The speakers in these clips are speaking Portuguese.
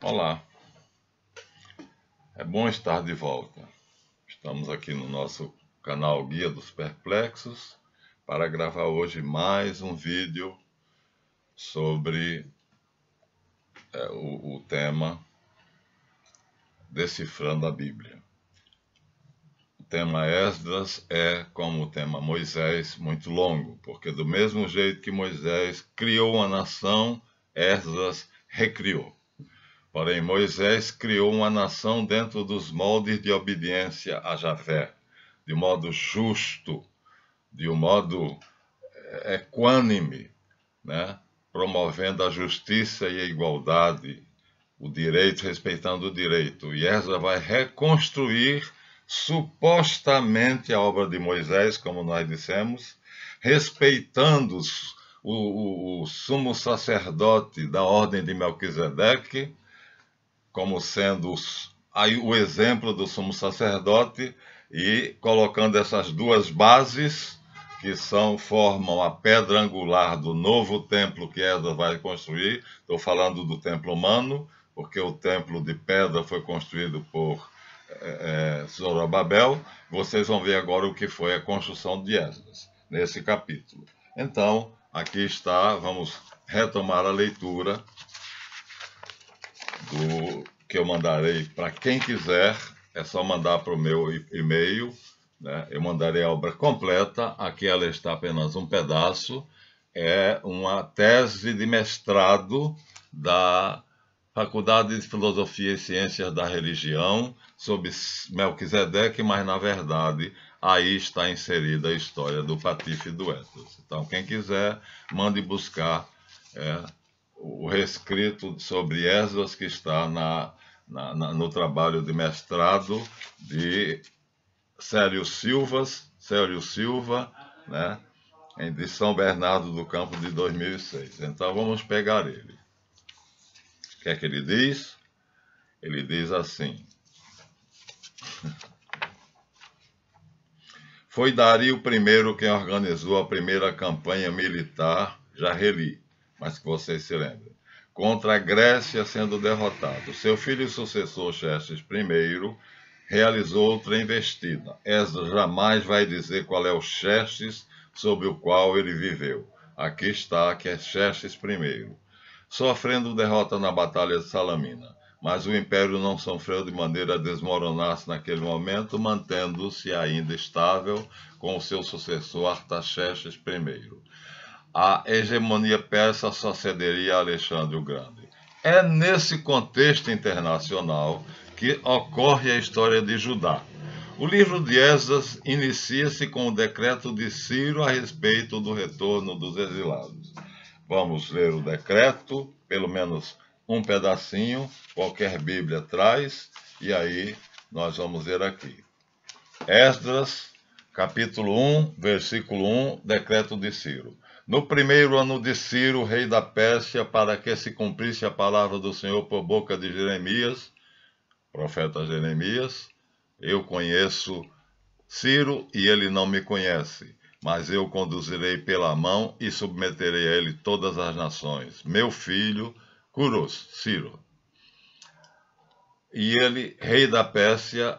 Olá, é bom estar de volta. Estamos aqui no nosso canal Guia dos Perplexos para gravar hoje mais um vídeo sobre o tema Decifrando a Bíblia. O tema Esdras é, como o tema Moisés, muito longo, porque do mesmo jeito que Moisés criou uma nação, Esdras recriou. Porém, Moisés criou uma nação dentro dos moldes de obediência a Javé, de modo justo, de um modo equânime, né? Promovendo a justiça e a igualdade, o direito, respeitando o direito. E Esdras vai reconstruir supostamente a obra de Moisés, como nós dissemos, respeitando o sumo sacerdote da ordem de Melquisedeque, como sendo o exemplo do sumo sacerdote, e colocando essas duas bases que formam a pedra angular do novo templo que Esdras vai construir. Estou falando do templo humano, porque o templo de pedra foi construído por Zorobabel. Vocês vão ver agora o que foi a construção de Esdras, nesse capítulo. Então, aqui está, vamos retomar a leitura do que eu mandarei para quem quiser. É só mandar para o meu e-mail, né? Eu mandarei a obra completa. Aqui ela está apenas um pedaço. É uma tese de mestrado da Faculdade de Filosofia e Ciências da Religião sobre Melquisedeque, mas na verdade aí está inserida a história do Patife e do Esdras. Então quem quiser, mande buscar o reescrito sobre Esdras, que está no trabalho de mestrado de Célio Silva, né, de São Bernardo do Campo, de 2006. Então vamos pegar ele. O que é que ele diz? Ele diz assim: foi Dario I quem organizou a primeira campanha militar, já reli, mas que vocês se lembrem, contra a Grécia sendo derrotado. Seu filho e sucessor, Xerxes I, realizou outra investida. Esdras jamais vai dizer qual é o Xerxes sob o qual ele viveu. Aqui está, que é Xerxes I, sofrendo derrota na Batalha de Salamina. Mas o império não sofreu de maneira a desmoronar-se naquele momento, mantendo-se ainda estável com o seu sucessor Artaxerxes I. A hegemonia persa só cederia a Alexandre o Grande. É nesse contexto internacional que ocorre a história de Judá. O livro de Esdras inicia-se com o decreto de Ciro a respeito do retorno dos exilados. Vamos ler o decreto, pelo menos um pedacinho, qualquer Bíblia traz, e aí nós vamos ver aqui. Esdras, capítulo 1, versículo 1, decreto de Ciro. No primeiro ano de Ciro, rei da Pérsia, para que se cumprisse a palavra do Senhor por boca de Jeremias, profeta Jeremias, eu conheço Ciro e ele não me conhece, mas eu conduzirei pela mão e submeterei a ele todas as nações. Meu filho, Curos, Ciro. E ele, rei da Pérsia,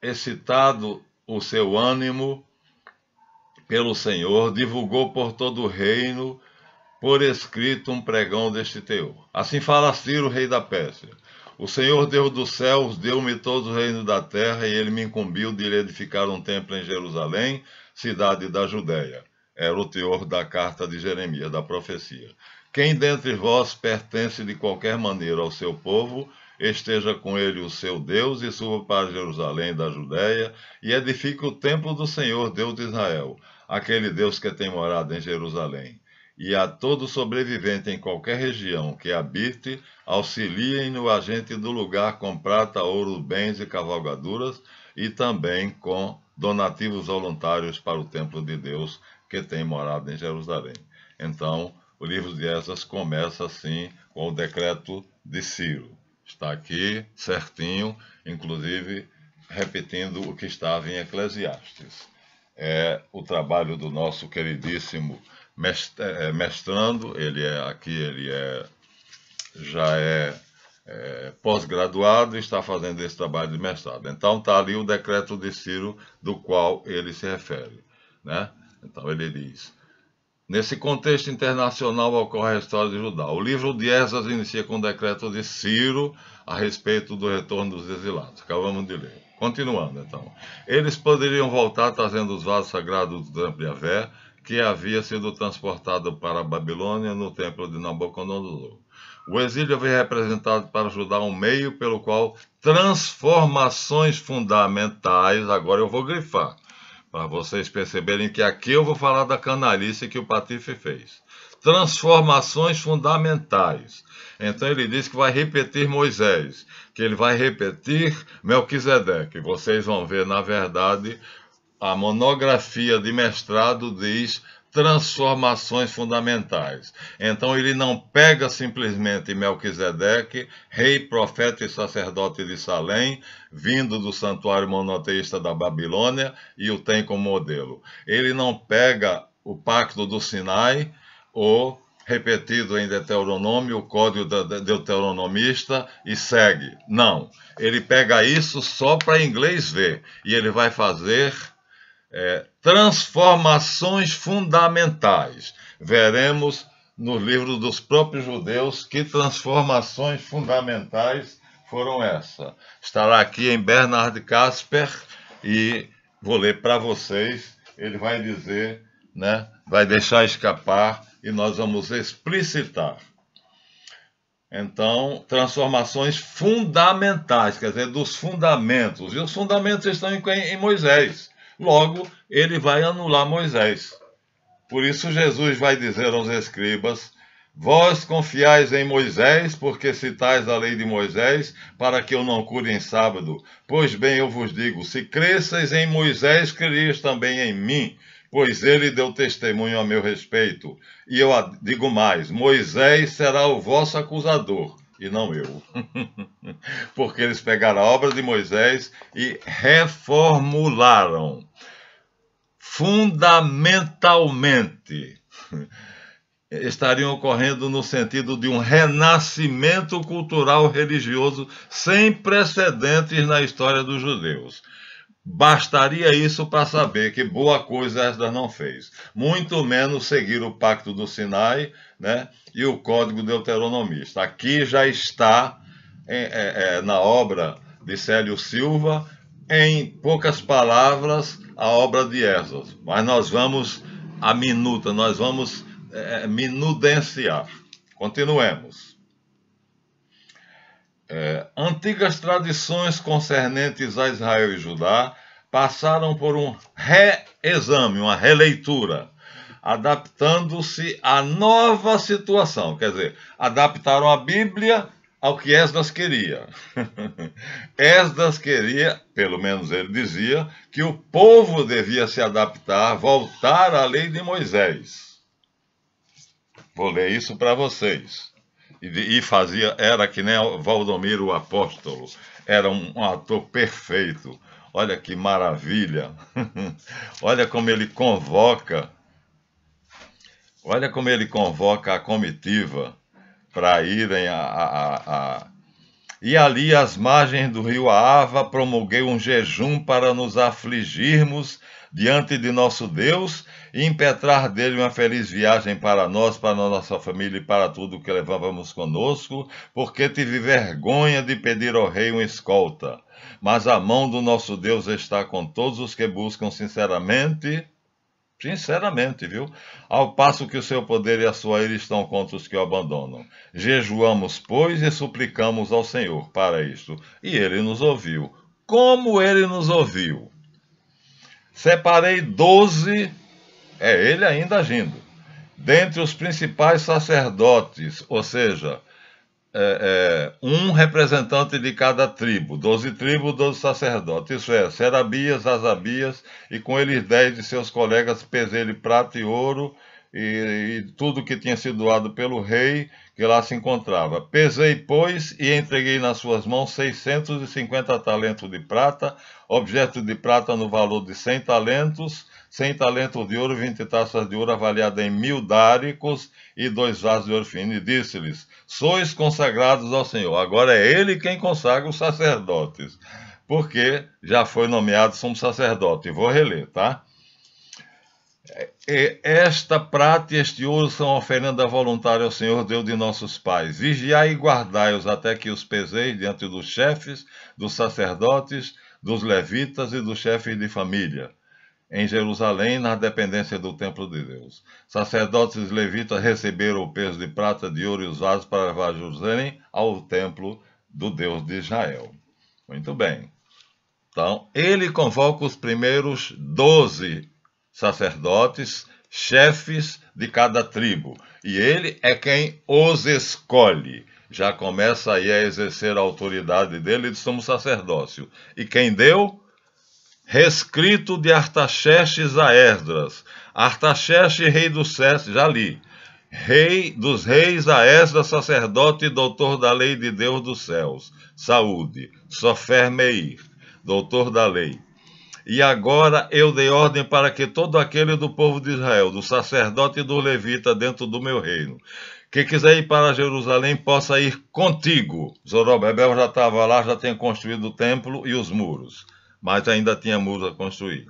excitado o seu ânimo pelo Senhor, divulgou por todo o reino, por escrito, um pregão deste teor. Assim fala Ciro, rei da Pérsia. O Senhor, Deus dos céus, deu-me todo o reino da terra, e ele me incumbiu de lhe edificar um templo em Jerusalém, cidade da Judéia. Era o teor da carta de Jeremias, da profecia. Quem dentre vós pertence de qualquer maneira ao seu povo, esteja com ele o seu Deus, e suba para Jerusalém da Judéia, e edifique o templo do Senhor, Deus de Israel, aquele Deus que tem morado em Jerusalém. E a todo sobrevivente em qualquer região que habite, auxiliem-no a gente do lugar com prata, ouro, bens e cavalgaduras, e também com donativos voluntários para o templo de Deus que tem morado em Jerusalém. Então, o livro de Esdras começa assim, com o decreto de Ciro. Está aqui, certinho, inclusive repetindo o que estava em Eclesiastes. É o trabalho do nosso queridíssimo mestrando. Ele já é pós-graduado e está fazendo esse trabalho de mestrado. Então está ali o decreto de Ciro do qual ele se refere, né? Então ele diz: nesse contexto internacional ocorre a história de Judá. O livro de Esdras inicia com o decreto de Ciro a respeito do retorno dos exilados. Acabamos de ler. Continuando, então. Eles poderiam voltar trazendo os vasos sagrados do templo de Yahvé, que havia sido transportado para a Babilônia no templo de Nabucodonosor. O exílio havia representado para Judá um meio pelo qual transformações fundamentais, agora eu vou grifar, para vocês perceberem que aqui eu vou falar da canalice que o Patife fez. Transformações fundamentais. Então ele diz que vai repetir Moisés, que ele vai repetir Melquisedeque. Vocês vão ver, na verdade, a monografia de mestrado diz transformações fundamentais. Então ele não pega simplesmente Melquisedeque, rei, profeta e sacerdote de Salém, vindo do santuário monoteísta da Babilônia, e o tem como modelo. Ele não pega o pacto do Sinai, ou repetido em Deuteronômio, o código deuteronomista, e segue. Não. Ele pega isso só para inglês ver, e ele vai fazer transformações fundamentais. Veremos no livro dos próprios judeus que transformações fundamentais foram essas. Estará aqui em Bernard Casper e vou ler para vocês. Ele vai dizer, né, vai deixar escapar e nós vamos explicitar. Então, transformações fundamentais, quer dizer, dos fundamentos. E os fundamentos estão em Moisés. Logo, ele vai anular Moisés. Por isso Jesus vai dizer aos escribas: vós confiais em Moisés, porque citais a lei de Moisés, para que eu não cure em sábado. Pois bem, eu vos digo, se cresceis em Moisés, crereis também em mim, pois ele deu testemunho a meu respeito. E eu digo mais, Moisés será o vosso acusador, e não eu. Porque eles pegaram a obra de Moisés e reformularam fundamentalmente. Estariam ocorrendo no sentido de um renascimento cultural religioso sem precedentes na história dos judeus. Bastaria isso para saber que boa coisa Esdras não fez. Muito menos seguir o pacto do Sinai, né, e o código deuteronomista. Aqui já está na obra de Célio Silva, em poucas palavras, a obra de Esdras. Mas nós vamos à minuta, nós vamos minudenciar. Continuemos. Antigas tradições concernentes a Israel e Judá passaram por um reexame, uma releitura, adaptando-se à nova situação. Quer dizer, adaptaram a Bíblia ao que Esdras queria. Esdras queria, pelo menos ele dizia, que o povo devia se adaptar, voltar à lei de Moisés. Vou ler isso para vocês. E fazia, era que nem Valdomiro o apóstolo, era um ator perfeito. Olha que maravilha. Olha como ele convoca a comitiva para irem E ali, às margens do rio Ava, promulguei um jejum para nos afligirmos diante de nosso Deus e impetrar dele uma feliz viagem para nós, para a nossa família e para tudo que levávamos conosco, porque tive vergonha de pedir ao rei uma escolta. Mas a mão do nosso Deus está com todos os que buscam sinceramente, viu? Ao passo que o seu poder e a sua ira estão contra os que o abandonam. Jejuamos, pois, e suplicamos ao Senhor para isto. E ele nos ouviu. Como ele nos ouviu? Separei 12, ele ainda agindo, dentre os principais sacerdotes, ou seja, um representante de cada tribo, 12 tribos, 12 sacerdotes, isso é, Serabias, Asabias, e com eles 10 de seus colegas, pesei-lhe prata e ouro, e tudo que tinha sido doado pelo rei, que lá se encontrava. Pesei, pois, e entreguei nas suas mãos 650 talentos de prata, objeto de prata no valor de 100 talentos, 100 talentos de ouro, 20 taças de ouro avaliadas em 1000 dáricos e 2 vasos de ouro fino. E disse-lhes: sois consagrados ao Senhor. Agora é ele quem consagra os sacerdotes, porque já foi nomeado sumo sacerdote. Vou reler, tá? Esta prata e este ouro são oferenda voluntária ao Senhor, Deus de nossos pais. Vigiai e guardai-os até que os peseis diante dos chefes, dos sacerdotes, dos levitas e dos chefes de família, em Jerusalém, na dependência do templo de Deus. Sacerdotes e levitas receberam o peso de prata, de ouro e os vasos para levar a Jerusalém ao templo do Deus de Israel. Muito bem. Então, ele convoca os primeiros 12 sacerdotes, chefes de cada tribo. E ele é quem os escolhe. Já começa aí a exercer a autoridade dele de sumo sacerdócio. E quem deu? Rescrito de Artaxerxes a Esdras. Artaxerxes, rei dos Sete, já li. Rei dos reis a Esdras, sacerdote e doutor da lei de Deus dos céus. Saúde. Sofer Meir, doutor da lei. E agora eu dei ordem para que todo aquele do povo de Israel, do sacerdote e do levita dentro do meu reino, que quiser ir para Jerusalém, possa ir contigo. Zorobabel já estava lá, já tinha construído o templo e os muros, mas ainda tinha muros a construir.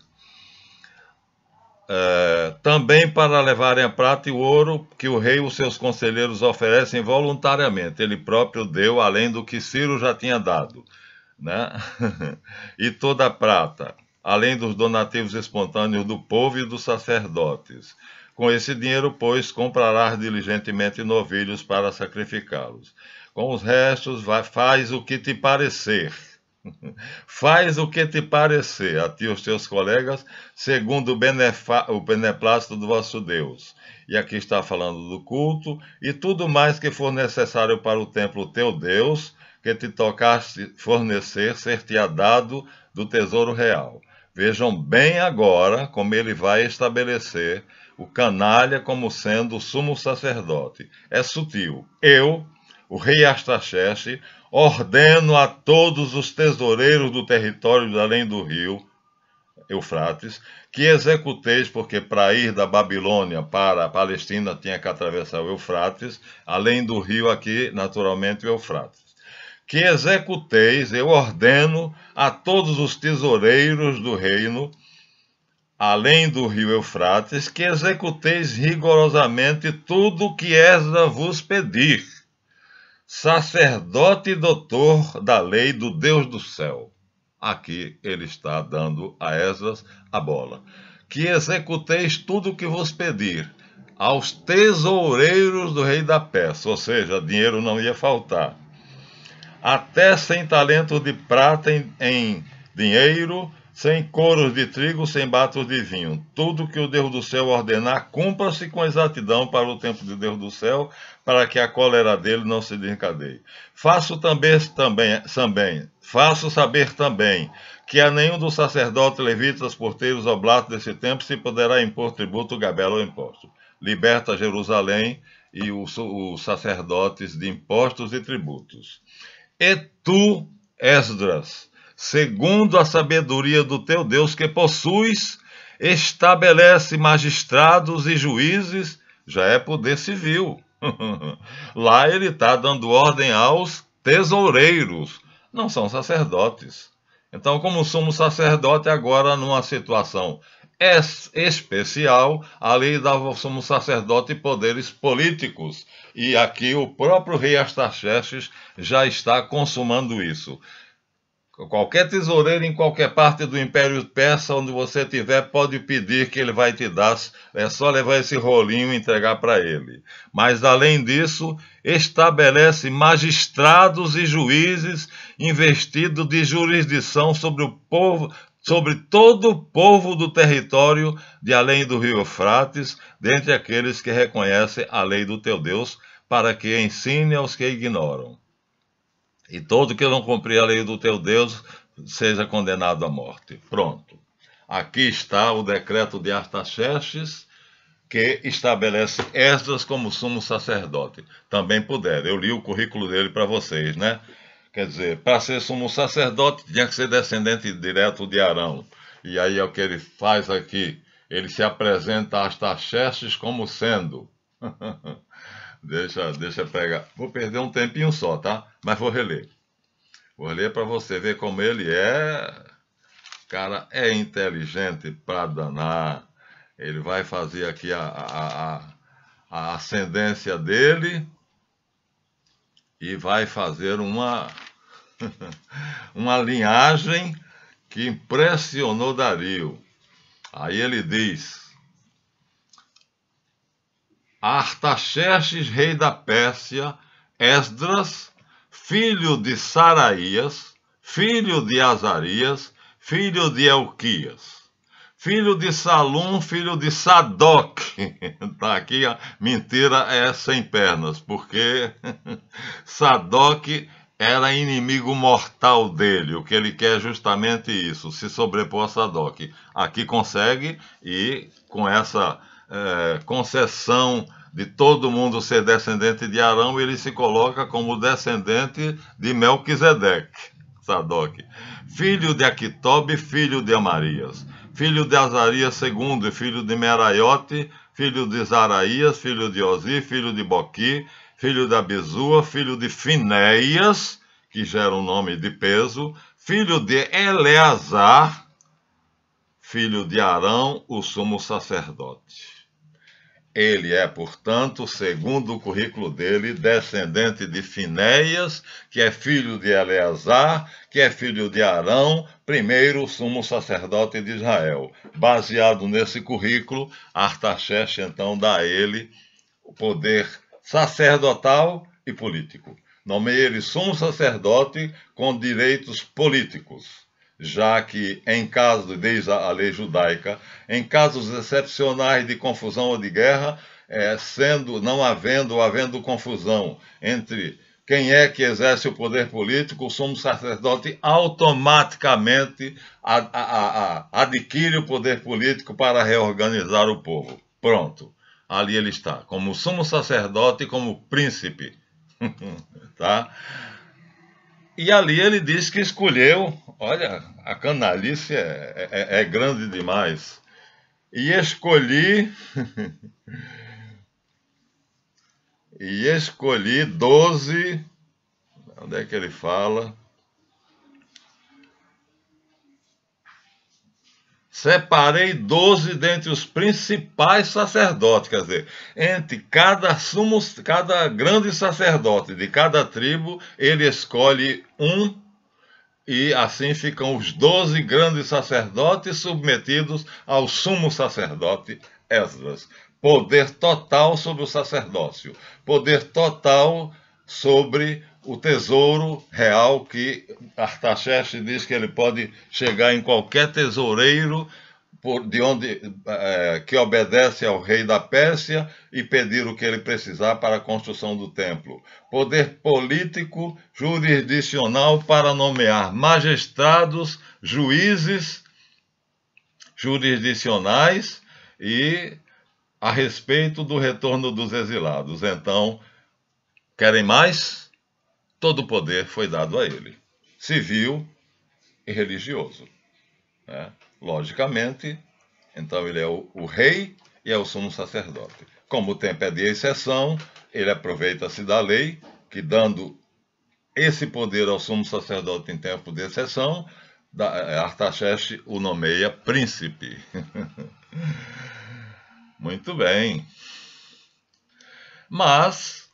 Também para levarem a prata e o ouro que o rei e os seus conselheiros oferecem voluntariamente. Ele próprio deu, além do que Ciro já tinha dado, né? E toda a prata, além dos donativos espontâneos do povo e dos sacerdotes. Com esse dinheiro, pois, comprarás diligentemente novilhos para sacrificá-los. Com os restos, faz o que te parecer. Faz o que te parecer, a ti e os teus colegas, segundo o beneplácito do vosso Deus. E aqui está falando do culto, e tudo mais que for necessário para o templo teu Deus, que te tocaste fornecer, ser-te-á dado do tesouro real. Vejam bem agora como ele vai estabelecer o canalha como sendo o sumo sacerdote. É sutil. Eu, o rei Artaxerxes, ordeno a todos os tesoureiros do território além do rio Eufrates, que executeis, porque para ir da Babilônia para a Palestina tinha que atravessar o Eufrates, além do rio aqui, naturalmente, o Eufrates. Que executeis, eu ordeno a todos os tesoureiros do reino, além do rio Eufrates, que executeis rigorosamente tudo o que Esdras vos pedir, sacerdote e doutor da lei do Deus do céu. Aqui ele está dando a Esdras a bola. Que executeis tudo o que vos pedir, aos tesoureiros do rei da Pérsia, ou seja, dinheiro não ia faltar. Até 100 talentos de prata em dinheiro, 100 coros de trigo, 100 batos de vinho. Tudo que o Deus do céu ordenar, cumpra-se com exatidão para o tempo de Deus do céu, para que a cólera dele não se desencadeie. Faço saber também que a nenhum dos sacerdotes, levitas, porteiros, oblatos desse tempo se poderá impor tributo, gabela ou imposto. Liberta Jerusalém e os sacerdotes de impostos e tributos. E tu, Esdras, segundo a sabedoria do teu Deus que possuis, estabelece magistrados e juízes, já é poder civil. Lá ele está dando ordem aos tesoureiros, não são sacerdotes. Então, como sumo sacerdote, agora numa situação especial, a lei dava ao sumo sacerdote poderes políticos. E aqui o próprio rei Artaxerxes já está consumando isso. Qualquer tesoureiro em qualquer parte do Império Persa, onde você estiver, pode pedir que ele vai te dar. É só levar esse rolinho e entregar para ele. Mas, além disso, estabelece magistrados e juízes investidos de jurisdição sobre o povo, sobre todo o povo do território de além do rio Eufrates, dentre aqueles que reconhecem a lei do teu Deus, para que ensine aos que ignoram. E todo que não cumprir a lei do teu Deus seja condenado à morte. Pronto. Aqui está o decreto de Artaxerxes, que estabelece Esdras como sumo sacerdote. Também puder. Eu li o currículo dele para vocês, né? Quer dizer, para ser sumo sacerdote, tinha que ser descendente direto de Arão. E aí é o que ele faz aqui. ele se apresenta a Artaxerxes como sendo... Deixa eu pegar. Vou perder um tempinho só, tá? Mas vou reler. Vou ler para você ver como ele é. Cara, é inteligente para danar. Ele vai fazer aqui a ascendência dele e vai fazer uma linhagem que impressionou Dario. Aí ele diz: Artaxerxes, rei da Pérsia, Esdras, filho de Saraías, filho de Azarias, filho de Elquias, filho de Salum, filho de Sadoc. Tá aqui, a mentira é sem pernas, porque Sadoc era inimigo mortal dele. O que ele quer é justamente isso, se sobrepor a Sadoc. Aqui consegue, e com essa concessão de todo mundo ser descendente de Arão, ele se coloca como descendente de Melquisedeque, Sadoc. Filho de Aquitobe, filho de Amarias, filho de Azarias segundo, filho de Meraiote, filho de Zaraías, filho de Ozi, filho de Boqui, filho de Abizua, filho de Finéias, que gera um nome de peso, filho de Eleazar, filho de Arão, o sumo sacerdote. Ele é, portanto, segundo o currículo dele, descendente de Finéias, que é filho de Eleazar, que é filho de Arão, primeiro sumo sacerdote de Israel. Baseado nesse currículo, Artaxerxes, então, dá a ele o poder sacerdotal e político. Nomeia ele sumo sacerdote com direitos políticos, já que, em caso, diz a lei judaica, em casos excepcionais de confusão ou de guerra, não havendo ou havendo confusão entre quem é que exerce o poder político, o sumo sacerdote automaticamente adquire o poder político para reorganizar o povo. Pronto. Ali ele está, como sumo sacerdote e como príncipe. Tá? E ali ele diz que escolheu, olha, a canalice é grande demais. E escolhi 12, onde é que ele fala? Separei 12 dentre os principais sacerdotes, quer dizer, entre cada grande sacerdote de cada tribo, ele escolhe um, e assim ficam os 12 grandes sacerdotes submetidos ao sumo sacerdote Esdras. Poder total sobre o sacerdócio, poder total sobre o tesouro real, que Artaxerxes diz que ele pode chegar em qualquer tesoureiro que obedece ao rei da Pérsia e pedir o que ele precisar para a construção do templo. Poder político, jurisdicional para nomear magistrados, juízes jurisdicionais e a respeito do retorno dos exilados. Então, querem mais? Todo o poder foi dado a ele, civil e religioso, né? Logicamente, então ele é o rei e é o sumo sacerdote. Como o tempo é de exceção, ele aproveita-se da lei, que dando esse poder ao sumo sacerdote em tempo de exceção, Artaxerxes o nomeia príncipe. Muito bem. Mas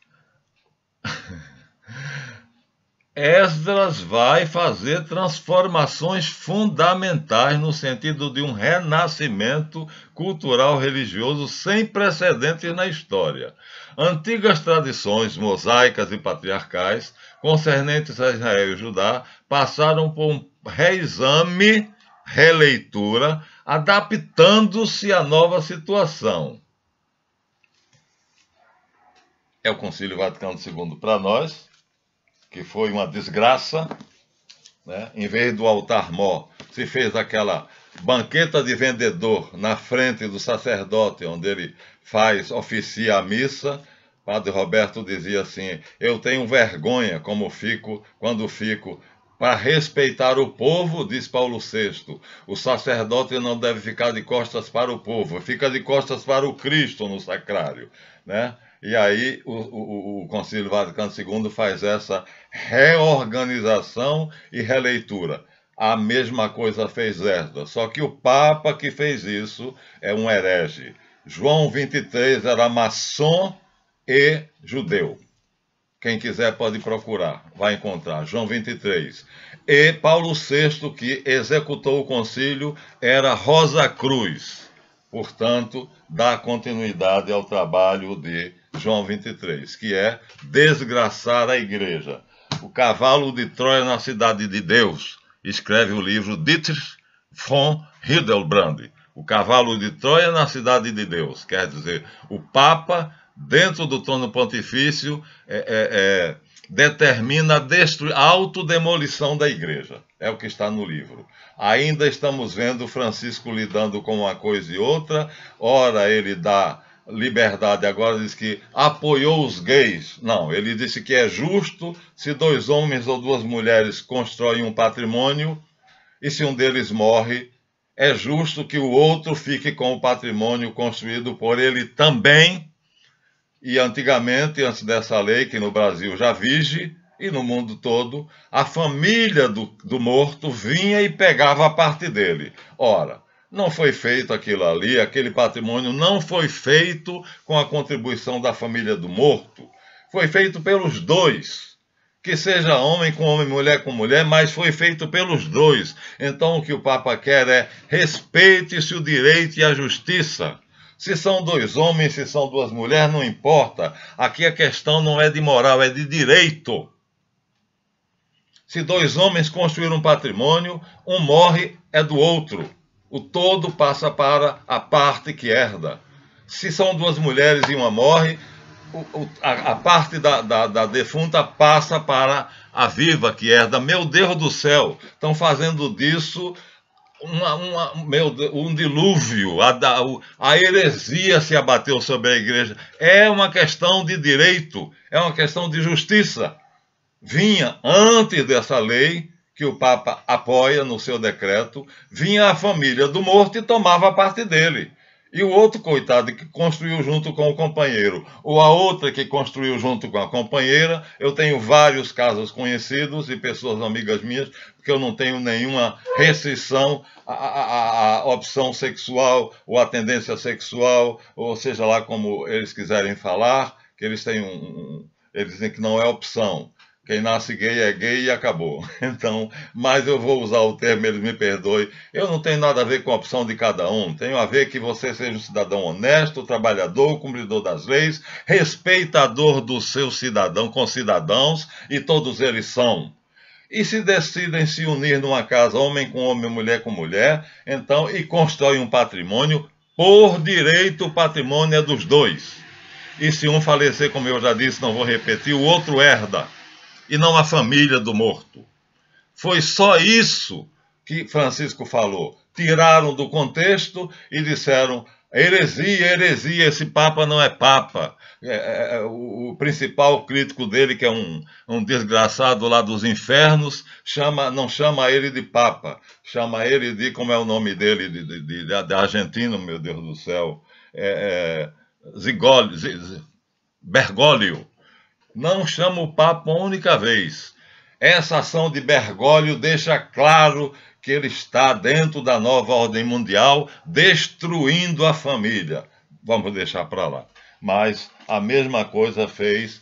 Esdras vai fazer transformações fundamentais no sentido de um renascimento cultural religioso sem precedentes na história. Antigas tradições mosaicas e patriarcais concernentes a Israel e Judá passaram por um reexame, releitura, adaptando-se à nova situação. É o Concílio Vaticano II para nós, que foi uma desgraça, né? Em vez do altar-mor, se fez aquela banqueta de vendedor na frente do sacerdote, onde ele oficia a missa. Padre Roberto dizia assim: eu tenho vergonha quando fico para respeitar o povo, diz Paulo VI, o sacerdote não deve ficar de costas para o povo, fica de costas para o Cristo no sacrário, né? E aí o Concílio Vaticano II faz essa reorganização e releitura. A mesma coisa fez Esdras, só que o Papa que fez isso é um herege. João 23 era maçom e judeu. Quem quiser pode procurar, vai encontrar. João 23. E Paulo VI, que executou o concílio, era Rosa Cruz. Portanto, dá continuidade ao trabalho de João 23, que é desgraçar a igreja. O cavalo de Troia na cidade de Deus, escreve o livro Dietrich von Hildebrand. O cavalo de Troia na cidade de Deus, quer dizer, o Papa, dentro do trono pontifício, determina a autodemolição da igreja. É o que está no livro. Ainda estamos vendo Francisco lidando com uma coisa e outra. Ora, ele dá liberdade, agora diz que apoiou os gays. Não, ele disse que é justo se 2 homens ou 2 mulheres constroem um patrimônio e se um deles morre, é justo que o outro fique com o patrimônio construído por ele também. E antigamente, antes dessa lei, que no Brasil já vige, e no mundo todo, a família do morto vinha e pegava a parte dele. Ora, não foi feito aquilo ali, aquele patrimônio não foi feito com a contribuição da família do morto. Foi feito pelos dois. Que seja homem com homem, mulher com mulher, mas foi feito pelos dois. Então o que o Papa quer é respeite-se o direito e a justiça. Se são 2 homens, se são 2 mulheres, não importa. Aqui a questão não é de moral, é de direito. Se 2 homens construíram um patrimônio, um morre, é do outro. O todo passa para a parte que herda. Se são 2 mulheres e uma morre, a parte da defunta passa para a viva que herda. Meu Deus do céu, estão fazendo disso um dilúvio, a heresia se abateu sobre a igreja. É uma questão de direito, é uma questão de justiça. Vinha, antes dessa lei, que o Papa apoia no seu decreto, vinha a família do morto e tomava a parte dele. E o outro, coitado, que construiu junto com o companheiro, ou a outra que construiu junto com a companheira, eu tenho vários casos conhecidos e pessoas amigas minhas, porque eu não tenho nenhuma restrição à opção sexual, ou à tendência sexual, ou seja lá como eles quiserem falar, que eles têm eles dizem que não é opção. Quem nasce gay é gay e acabou. Então, mas eu vou usar o termo, eles me perdoem. Eu não tenho nada a ver com a opção de cada um. Tenho a ver que você seja um cidadão honesto, trabalhador, cumpridor das leis, respeitador do seu cidadão, concidadãos, e todos eles são. E se decidem se unir numa casa, homem com homem, mulher com mulher, então, e constroem um patrimônio, por direito o patrimônio é dos dois. E se um falecer, como eu já disse, não vou repetir, o outro herda. E não a família do morto. Foi só isso que Francisco falou. Tiraram do contexto e disseram heresia, heresia, esse Papa não é Papa. O principal crítico dele, que é um desgraçado lá dos infernos, não chama ele de Papa, chama ele de, como é o nome dele, de argentino, meu Deus do céu, Bergoglio. Não chama o Papa uma única vez. Essa ação de Bergoglio deixa claro que ele está dentro da nova ordem mundial, destruindo a família. Vamos deixar para lá. Mas a mesma coisa fez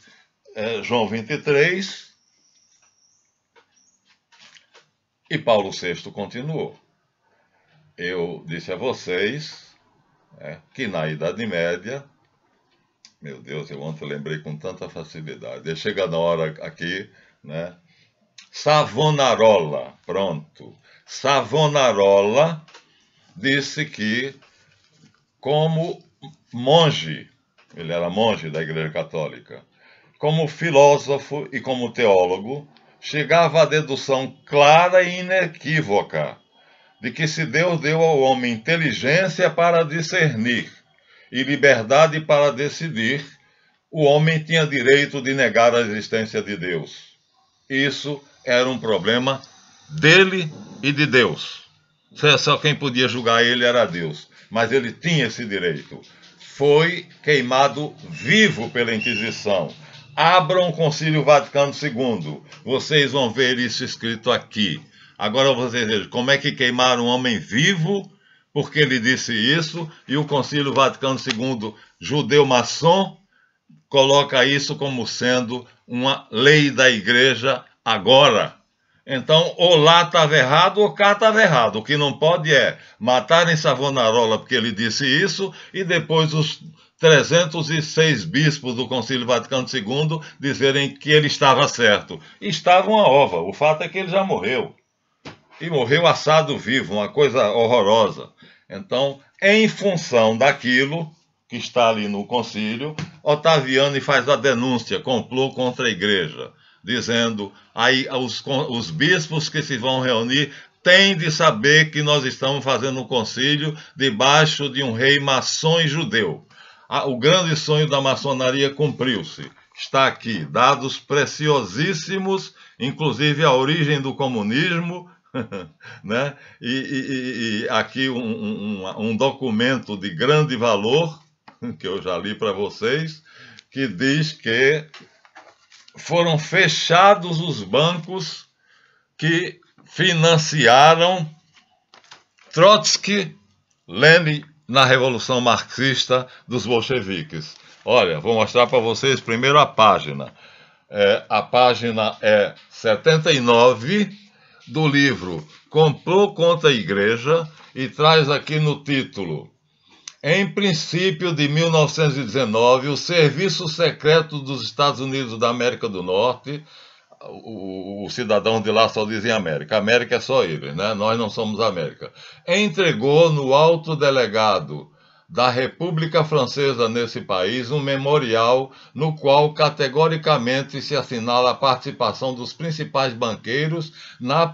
João 23 e Paulo VI continuou. Eu disse a vocês que na Idade Média, meu Deus, eu ontem lembrei com tanta facilidade. Chega na hora aqui, né? Savonarola, pronto. Savonarola disse que, como monge, ele era monge da Igreja Católica, como filósofo e como teólogo, chegava à dedução clara e inequívoca de que se Deus deu ao homem inteligência para discernir e liberdade para decidir, o homem tinha direito de negar a existência de Deus. Isso era um problema dele e de Deus. Só quem podia julgar ele era Deus, mas ele tinha esse direito. Foi queimado vivo pela Inquisição. Abram o Concílio Vaticano II, vocês vão ver isso escrito aqui. Agora vocês vejam como é que queimaram um homem vivo, porque ele disse isso, e o Concílio Vaticano II, judeu maçom, coloca isso como sendo uma lei da igreja agora. Então, ou lá estava errado, ou cá estava errado. O que não pode é matarem Savonarola porque ele disse isso, e depois os 306 bispos do Concílio Vaticano II dizerem que ele estava certo. Estava uma ova. O fato é que ele já morreu. E morreu assado vivo, uma coisa horrorosa. Então, em função daquilo que está ali no concílio, Otaviano faz a denúncia, complô contra a igreja, dizendo, aí os bispos que se vão reunir têm de saber que nós estamos fazendo um concílio debaixo de um rei maçom e judeu. O grande sonho da maçonaria cumpriu-se. Está aqui, dados preciosíssimos, inclusive a origem do comunismo, né? E aqui um documento de grande valor, que eu já li para vocês, que diz que foram fechados os bancos que financiaram Trotsky, Lenin na Revolução Marxista dos bolcheviques. Olha, vou mostrar para vocês primeiro a página. A página é 79 do livro Complô contra a Igreja e traz aqui no título: em princípio de 1919, o Serviço Secreto dos Estados Unidos da América do Norte, os cidadãos de lá só dizem América, América é só eles, né? Nós não somos América, entregou no alto delegado da República Francesa nesse país um memorial no qual categoricamente se assinala a participação dos principais banqueiros na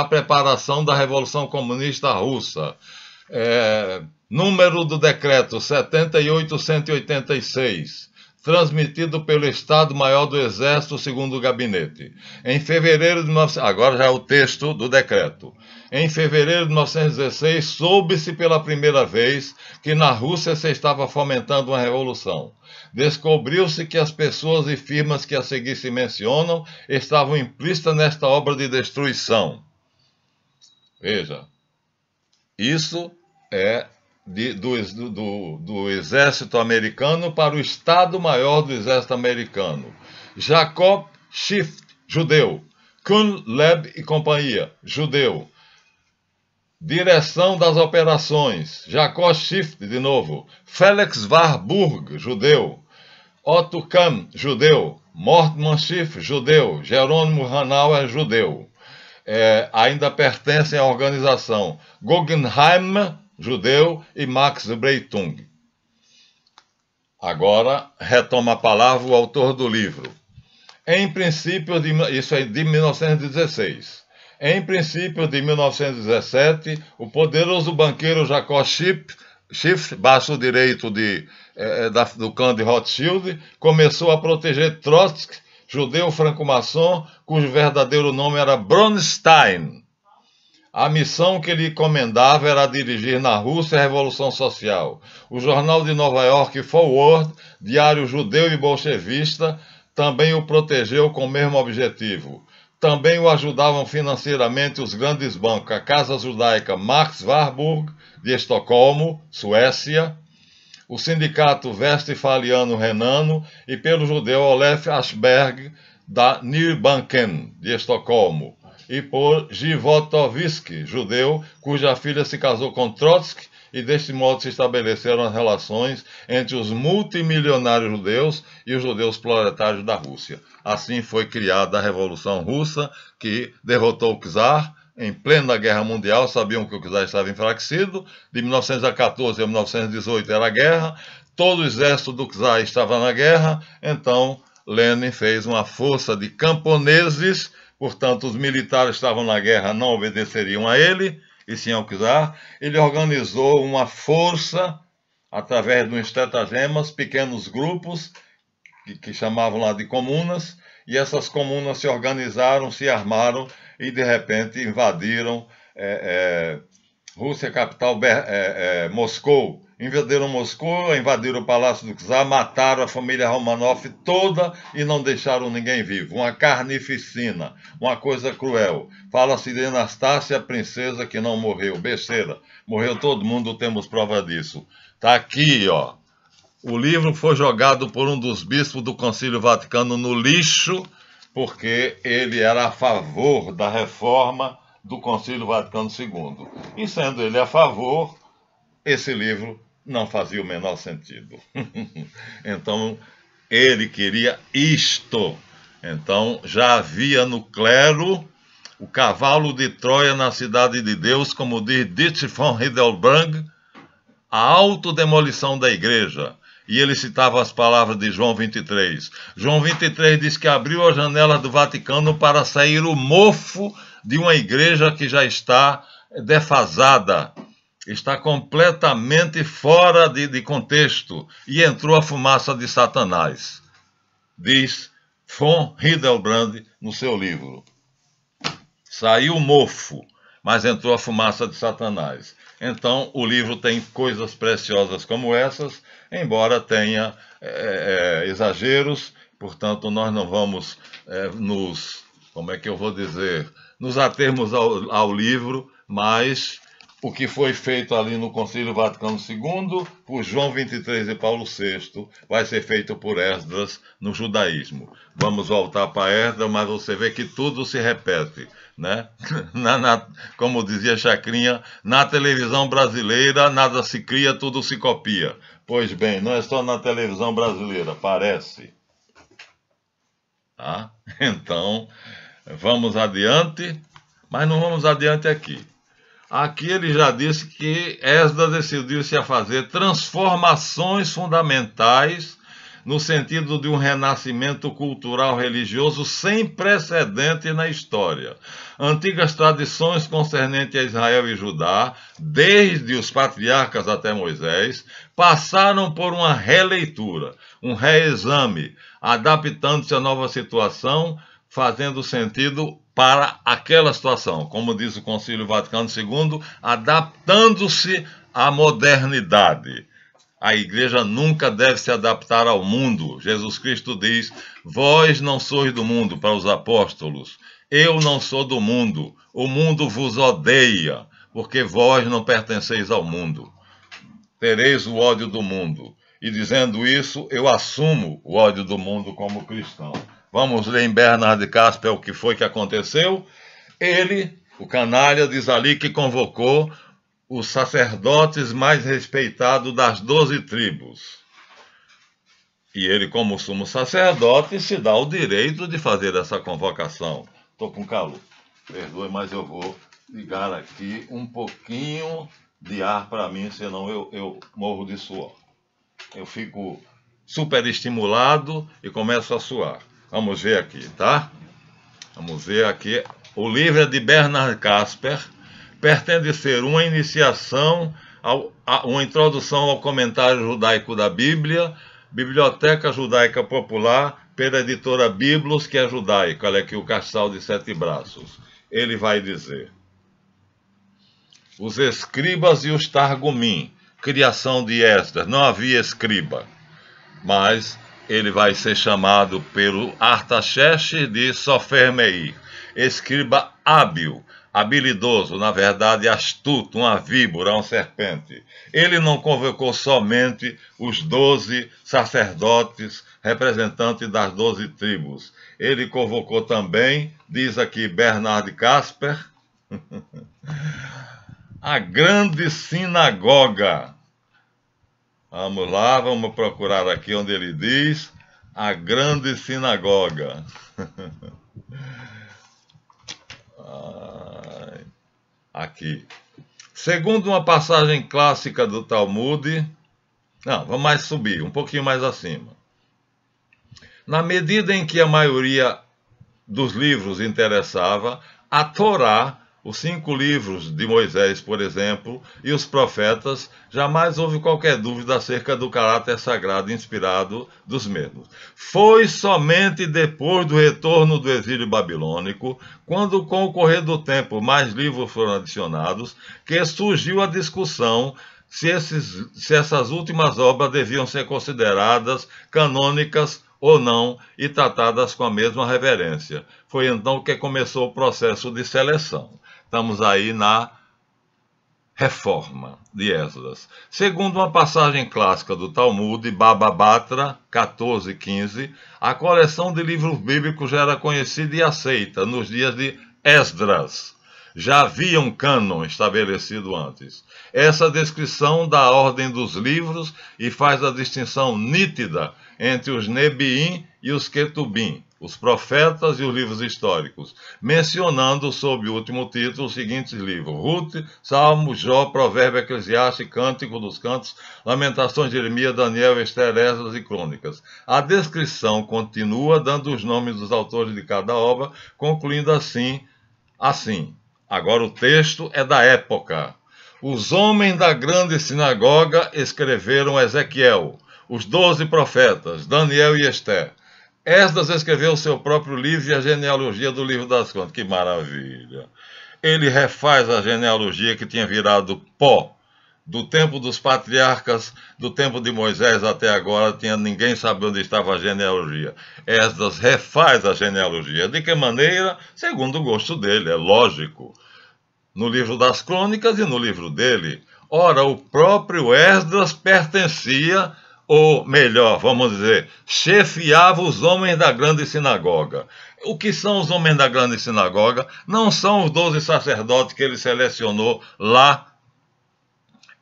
preparação da Revolução Comunista Russa. Número do decreto 78.186, transmitido pelo Estado-Maior do Exército, segundo o gabinete. Em fevereiro de 19... Agora já é o texto do decreto. Em fevereiro de 1916, soube-se pela primeira vez que na Rússia se estava fomentando uma revolução. Descobriu-se que as pessoas e firmas que a seguir se mencionam estavam implícitas nesta obra de destruição. Veja, isso é do exército americano para o Estado-Maior do exército americano. Jacob Schiff, judeu. Kuhn, Leb e companhia, judeu. Direção das operações, Jacob Schiff, de novo. Felix Warburg, judeu. Otto Kahn, judeu. Mortmann Schiff, judeu. Jerônimo Hanauer, judeu. Ainda pertencem à organização Guggenheim, judeu, e Max Breitung. Agora retoma a palavra o autor do livro. Em princípio isso é de 1916. Em princípio de 1917, o poderoso banqueiro Jacob Schiff, braço direito do clã de Rothschild, começou a proteger Trotsky, judeu franco-maçom, cujo verdadeiro nome era Bronstein. A missão que lhe encomendava era dirigir na Rússia a Revolução Social. O jornal de Nova York, Forward, diário judeu e bolchevista, também o protegeu com o mesmo objetivo. Também o ajudavam financeiramente os grandes bancos, a Casa Judaica Max Warburg, de Estocolmo, Suécia, o sindicato Westfaliano Renano e pelo judeu Olef Ashberg, da Nierbanken, de Estocolmo, e por Životovsky, judeu, cuja filha se casou com Trotsky, e deste modo se estabeleceram as relações entre os multimilionários judeus e os judeus proletários da Rússia. Assim foi criada a Revolução Russa, que derrotou o czar em plena Guerra Mundial. Sabiam que o czar estava enfraquecido. De 1914 a 1918 era a guerra, todo o exército do czar estava na guerra, então Lenin fez uma força de camponeses. Portanto, os militares estavam na guerra, não obedeceriam a ele, e sim ao czar. Ele organizou uma força, através de uns estratagemas, pequenos grupos, que chamavam lá de comunas, e essas comunas se organizaram, se armaram e de repente invadiram Rússia, capital Moscou. Invadiram Moscou, invadiram o Palácio do Czar, mataram a família Romanov toda e não deixaram ninguém vivo. Uma carnificina, uma coisa cruel. Fala-se de Anastácia, a princesa que não morreu. Besteira. Morreu todo mundo, temos prova disso. Está aqui, ó. O livro foi jogado por um dos bispos do Concílio Vaticano no lixo, porque ele era a favor da reforma do Concílio Vaticano II. E sendo ele a favor, esse livro não fazia o menor sentido. Então, ele queria isto. Então, já havia no clero o cavalo de Troia na cidade de Deus, como diz Dietrich von Hildebrand, a autodemolição da igreja. E ele citava as palavras de João 23. João 23 diz que abriu a janela do Vaticano para sair o mofo de uma igreja que já está defasada, está completamente fora de contexto, e entrou a fumaça de Satanás, diz von Hildebrand no seu livro. Saiu o mofo, mas entrou a fumaça de Satanás. Então, o livro tem coisas preciosas como essas, embora tenha exageros, portanto, nós não vamos nos atermos ao livro, mas o que foi feito ali no Concílio Vaticano II, por João 23 e Paulo VI, vai ser feito por Esdras no judaísmo. Vamos voltar para Esdras, mas você vê que tudo se repete, né? Como dizia Chacrinha, na televisão brasileira nada se cria, tudo se copia. Pois bem, não é só na televisão brasileira, parece. Tá? Então, vamos adiante, mas não vamos adiante aqui. Aqui ele já disse que Esdras decidiu-se a fazer transformações fundamentais no sentido de um renascimento cultural religioso sem precedente na história. Antigas tradições concernentes a Israel e Judá, desde os patriarcas até Moisés, passaram por uma releitura, um reexame, adaptando-se à nova situação, fazendo sentido para aquela situação, como diz o Concílio Vaticano II, adaptando-se à modernidade. A igreja nunca deve se adaptar ao mundo. Jesus Cristo diz, vós não sois do mundo, para os apóstolos. Eu não sou do mundo. O mundo vos odeia, porque vós não pertenceis ao mundo. Tereis o ódio do mundo. E dizendo isso, eu assumo o ódio do mundo como cristão. Vamos ler em Bernard de Casper o que foi que aconteceu. Ele, o canalha, diz ali que convocou os sacerdotes mais respeitados das 12 tribos. E ele, como sumo sacerdote, se dá o direito de fazer essa convocação. Estou com calor. Perdoe, mas eu vou ligar aqui um pouquinho de ar para mim, senão eu morro de suor. Eu fico super estimulado e começo a suar. Vamos ver aqui, tá? Vamos ver aqui. O livro é de Bernard Casper. Pretende ser uma iniciação, uma introdução ao comentário judaico da Bíblia, Biblioteca Judaica Popular, pela editora Biblos, que é judaica. Olha aqui o Castral de 7 Braços. Ele vai dizer: os escribas e os Targumim, criação de Esdras. Não havia escriba, mas ele vai ser chamado pelo Artaxerxes de Sofer Meir, escriba hábil, habilidoso, na verdade astuto, uma víbora, uma serpente. Ele não convocou somente os 12 sacerdotes, representantes das 12 tribos. Ele convocou também, diz aqui Bernard Casper, a grande sinagoga. Vamos lá, vamos procurar aqui onde ele diz a grande sinagoga. Aqui. Segundo uma passagem clássica do Talmud, não, vamos mais subir, um pouquinho mais acima. Na medida em que a maioria dos livros interessava, a Torá os 5 livros de Moisés, por exemplo, e os profetas, jamais houve qualquer dúvida acerca do caráter sagrado inspirado dos mesmos. Foi somente depois do retorno do exílio babilônico, quando com o correr do tempo mais livros foram adicionados, que surgiu a discussão se essas últimas obras deviam ser consideradas canônicas ou não e tratadas com a mesma reverência. Foi então que começou o processo de seleção. Estamos aí na reforma de Esdras. Segundo uma passagem clássica do Talmud, Baba Batra 14:15, a coleção de livros bíblicos já era conhecida e aceita nos dias de Esdras. Já havia um cânon estabelecido antes. Essa descrição dá a ordem dos livros e faz a distinção nítida entre os Nebiim e os Ketubim, os profetas e os livros históricos, mencionando sob o último título os seguintes livros: Ruth, Salmos, Jó, Provérbio, Eclesiastes, Cântico dos Cantos, Lamentações de Jeremias, Daniel, Esther, Esdras e Crônicas. A descrição continua dando os nomes dos autores de cada obra, concluindo assim. Agora o texto é da época. Os homens da grande sinagoga escreveram Ezequiel, os 12 profetas, Daniel e Esther. Esdras escreveu o seu próprio livro e a genealogia do livro das Crônicas. Que maravilha! Ele refaz a genealogia que tinha virado pó. Do tempo dos patriarcas, do tempo de Moisés até agora, ninguém sabia onde estava a genealogia. Esdras refaz a genealogia. De que maneira? Segundo o gosto dele, é lógico. No livro das Crônicas e no livro dele. Ora, o próprio Esdras pertencia, ou melhor, vamos dizer, chefiava os homens da grande sinagoga. O que são os homens da grande sinagoga? Não são os 12 sacerdotes que ele selecionou lá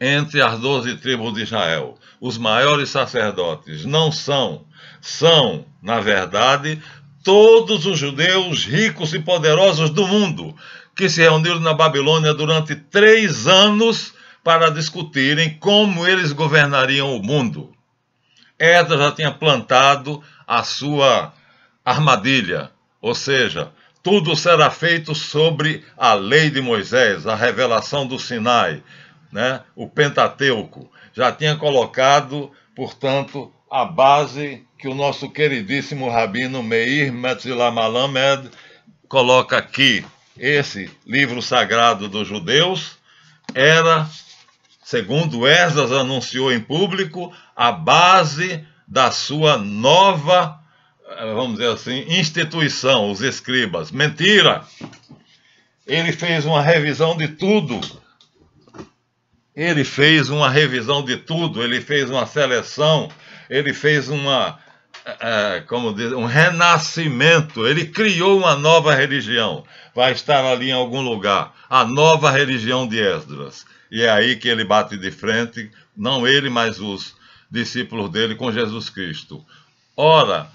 entre as 12 tribos de Israel. Os maiores sacerdotes não são. São, na verdade, todos os judeus ricos e poderosos do mundo, que se reuniram na Babilônia durante 3 anos para discutirem como eles governariam o mundo. Esdras já tinha plantado a sua armadilha, ou seja, tudo será feito sobre a lei de Moisés, a revelação do Sinai, né? O Pentateuco. Já tinha colocado, portanto, a base que o nosso queridíssimo rabino Meir Metzilah Malamed coloca aqui. Esse livro sagrado dos judeus era, segundo Esdras anunciou em público, a base da sua nova, vamos dizer assim, instituição, os escribas. Mentira! Ele fez uma revisão de tudo. Ele fez uma revisão de tudo, ele fez uma seleção, ele fez um renascimento, ele criou uma nova religião. Vai estar ali em algum lugar, a nova religião de Esdras. E é aí que ele bate de frente, não ele, mas os discípulos dele, com Jesus Cristo. Ora,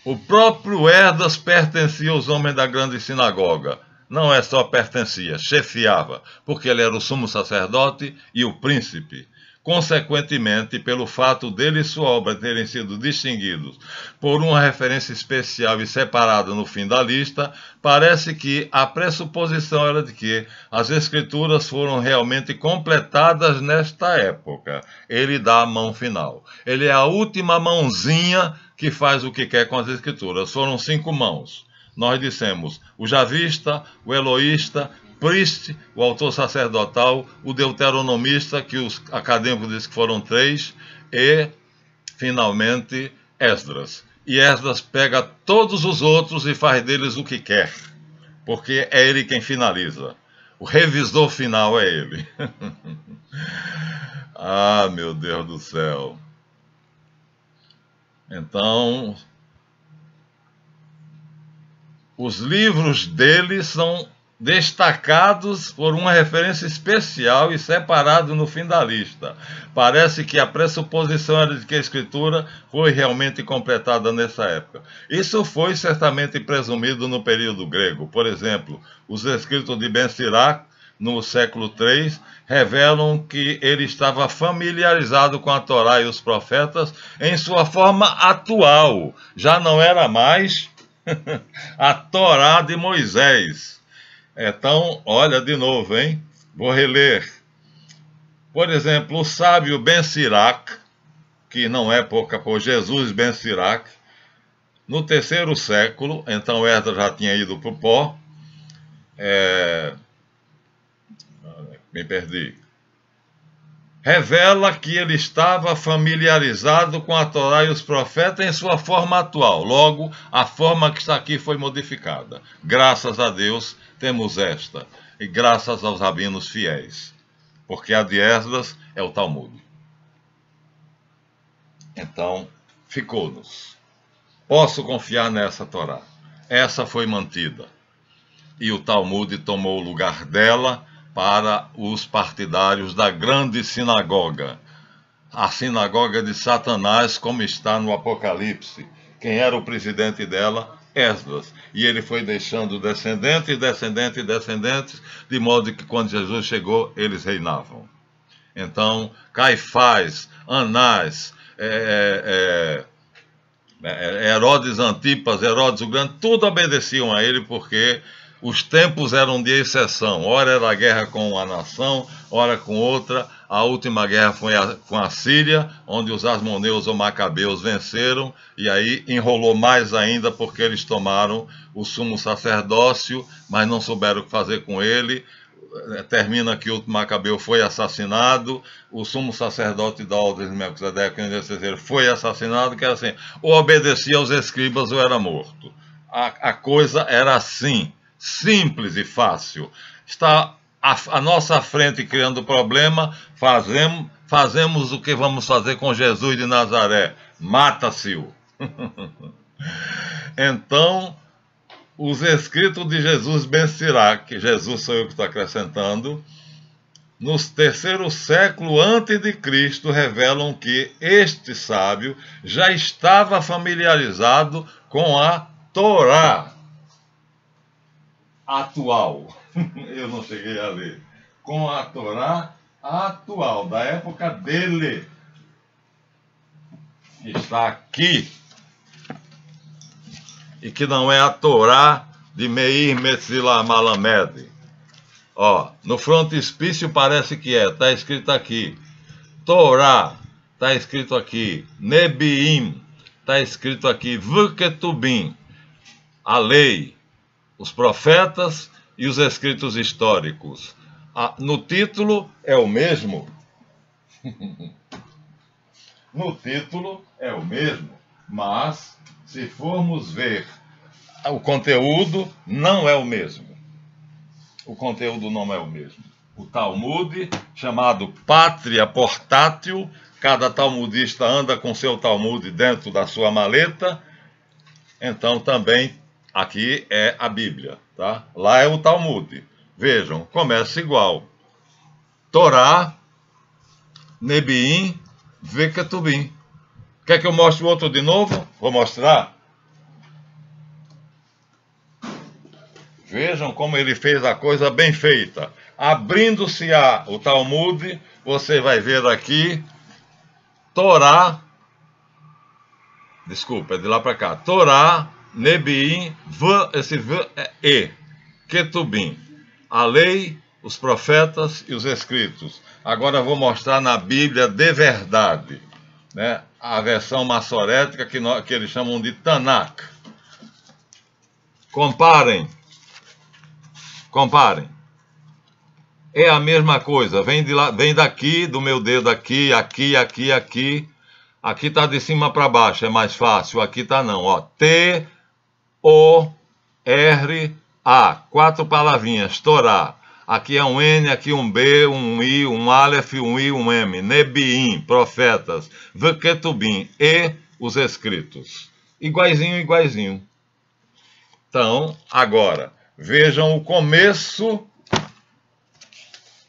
o próprio Esdras pertencia aos homens da grande sinagoga. Não é só pertencia, chefiava, porque ele era o sumo sacerdote e o príncipe. Consequentemente, pelo fato dele e sua obra terem sido distinguidos por uma referência especial e separada no fim da lista, parece que a pressuposição era de que as escrituras foram realmente completadas nesta época. Ele dá a mão final. Ele é a última mãozinha que faz o que quer com as escrituras. Foram 5 mãos. Nós dissemos o javista, o eloísta, Priest, o autor sacerdotal, o deuteronomista, que os acadêmicos dizem que foram 3, e, finalmente, Esdras. E Esdras pega todos os outros e faz deles o que quer, porque é ele quem finaliza. O revisor final é ele. Ah, meu Deus do céu. Então, os livros dele são destacados por uma referência especial e separado no fim da lista. Parece que a pressuposição era de que a escritura foi realmente completada nessa época. Isso foi certamente presumido no período grego. Por exemplo, os escritos de Ben Sirach, no século III, revelam que ele estava familiarizado com a Torá e os profetas em sua forma atual. Já não era mais a Torá de Moisés. Então, olha de novo, hein? Vou reler. Por exemplo, o sábio Ben Sirac, que não é por Jesus Ben Sirac, no terceiro século, então Esdras já tinha ido para o pó, me perdi, revela que ele estava familiarizado com a Torá e os profetas em sua forma atual. Logo, a forma que está aqui foi modificada. Graças a Deus, temos esta. E graças aos rabinos fiéis. Porque a de Esdras é o Talmud. Então, ficou-nos. Posso confiar nessa Torá. Essa foi mantida. E o Talmud tomou o lugar dela para os partidários da grande sinagoga. A sinagoga de Satanás, como está no Apocalipse. Quem era o presidente dela? Esdras. E ele foi deixando descendentes, descendentes, descendentes, de modo que quando Jesus chegou, eles reinavam. Então, Caifás, Anás, Herodes Antipas, Herodes o Grande, tudo obedeciam a ele porque os tempos eram de exceção. Ora era a guerra com uma nação, ora com outra. A última guerra foi com a Síria, onde os asmoneus ou macabeus venceram, e aí enrolou mais ainda porque eles tomaram o sumo sacerdócio, mas não souberam o que fazer com ele. Termina que o macabeu foi assassinado, o sumo sacerdote da ordem de Melquisedeque foi assassinado, que era assim, ou obedecia aos escribas ou era morto. A coisa era assim, simples e fácil. Está à nossa frente criando problema, fazemos o que vamos fazer com Jesus de Nazaré, mata-se-o. Então, os escritos de Jesus Ben Sirac, Jesus sou eu que estou acrescentando, no terceiro século antes de Cristo, revelam que este sábio já estava familiarizado com a Torá atual. Eu não cheguei a ler. Com a Torá atual, da época dele. Está aqui. E que não é a Torá de Meir Metzilah Malamed. Ó, no frontispício parece que é, está escrito aqui. Torá, está escrito aqui. Nebiim, está escrito aqui. Vketubim, a lei, os profetas e os escritos históricos. No título é o mesmo. No título é o mesmo, mas se formos ver o conteúdo, não é o mesmo. O conteúdo não é o mesmo. O Talmud, chamado Pátria Portátil, cada talmudista anda com seu Talmud dentro da sua maleta, então também aqui é a Bíblia, tá? Lá é o Talmud. Vejam, começa igual. Torá, Nebiim, Veketubim. Quer que eu mostre o outro de novo? Vou mostrar. Vejam como ele fez a coisa bem feita. Abrindo-se o Talmud, você vai ver aqui Torá, desculpa, é de lá para cá. Torá, Nebiim, esse V é E, Ketubim. A lei, os profetas e os escritos. Agora vou mostrar na Bíblia de verdade, né? A versão massorética que eles chamam de Tanakh. Comparem. É a mesma coisa. Vem daqui, do meu dedo aqui, aqui. Aqui está de cima para baixo, é mais fácil. Aqui está não. Ó. T-O-R-A. 4 palavrinhas. Torá. Aqui é um N, aqui um B, um I, um Aleph, um I, um M. Nebiim, profetas. Veketubim, e os escritos. Iguaizinho. Então, agora, vejam o começo